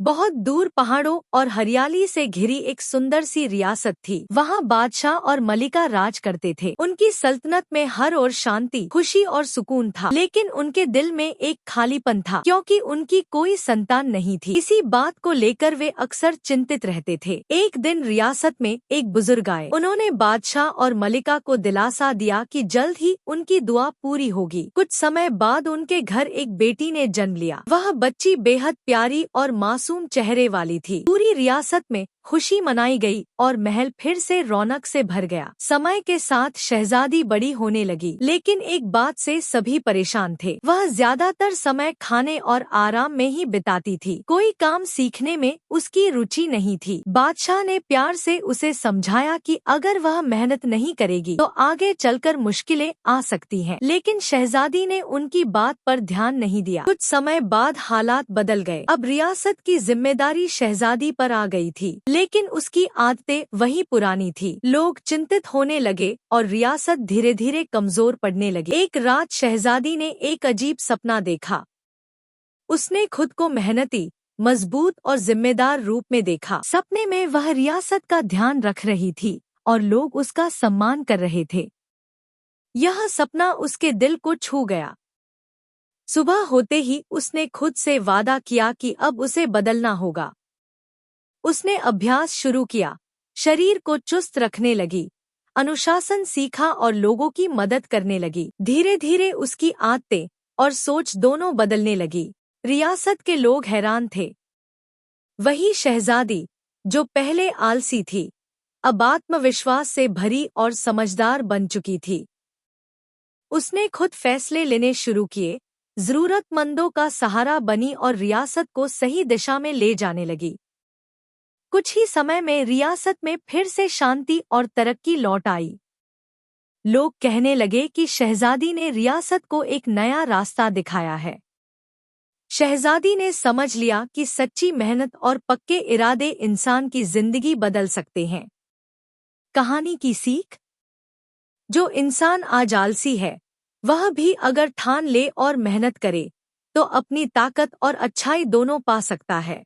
बहुत दूर पहाड़ों और हरियाली से घिरी एक सुंदर सी रियासत थी। वहाँ बादशाह और मलिका राज करते थे। उनकी सल्तनत में हर ओर शांति, खुशी और सुकून था। लेकिन उनके दिल में एक खालीपन था, क्योंकि उनकी कोई संतान नहीं थी। इसी बात को लेकर वे अक्सर चिंतित रहते थे। एक दिन रियासत में एक बुजुर्ग आए। उन्होंने बादशाह और मलिका को दिलासा दिया कि जल्द ही उनकी दुआ पूरी होगी। कुछ समय बाद उनके घर एक बेटी ने जन्म लिया। वह बच्ची बेहद प्यारी और मासूम चेहरे वाली थी। पूरी रियासत में खुशी मनाई गई और महल फिर से रौनक से भर गया। समय के साथ शहजादी बड़ी होने लगी, लेकिन एक बात से सभी परेशान थे। वह ज्यादातर समय खाने और आराम में ही बिताती थी। कोई काम सीखने में उसकी रुचि नहीं थी। बादशाह ने प्यार से उसे समझाया कि अगर वह मेहनत नहीं करेगी तो आगे चलकर मुश्किलें आ सकती हैं। लेकिन शहजादी ने उनकी बात पर ध्यान नहीं दिया। कुछ समय बाद हालात बदल गए। अब रियासत की जिम्मेदारी शहजादी पर आ गई थी, लेकिन उसकी आदतें वही पुरानी थी। लोग चिंतित होने लगे और रियासत धीरे धीरे कमजोर पड़ने लगी। एक रात शहजादी ने एक अजीब सपना देखा। उसने खुद को मेहनती, मजबूत और जिम्मेदार रूप में देखा। सपने में वह रियासत का ध्यान रख रही थी और लोग उसका सम्मान कर रहे थे। यह सपना उसके दिल को छू गया। सुबह होते ही उसने खुद से वादा किया कि अब उसे बदलना होगा। उसने अभ्यास शुरू किया, शरीर को चुस्त रखने लगी, अनुशासन सीखा और लोगों की मदद करने लगी। धीरे धीरे उसकी आदतें और सोच दोनों बदलने लगी। रियासत के लोग हैरान थे। वही शहजादी, जो पहले आलसी थी, अब आत्मविश्वास से भरी और समझदार बन चुकी थी। उसने खुद फैसले लेने शुरू किए, जरूरतमंदों का सहारा बनी और रियासत को सही दिशा में ले जाने लगी। कुछ ही समय में रियासत में फिर से शांति और तरक्की लौट आई। लोग कहने लगे कि शहजादी ने रियासत को एक नया रास्ता दिखाया है। शहजादी ने समझ लिया कि सच्ची मेहनत और पक्के इरादे इंसान की जिंदगी बदल सकते हैं। कहानी की सीख: जो इंसान आज आलसी है, वह भी अगर ठान ले और मेहनत करे, तो अपनी ताकत और अच्छाई दोनों पा सकता है।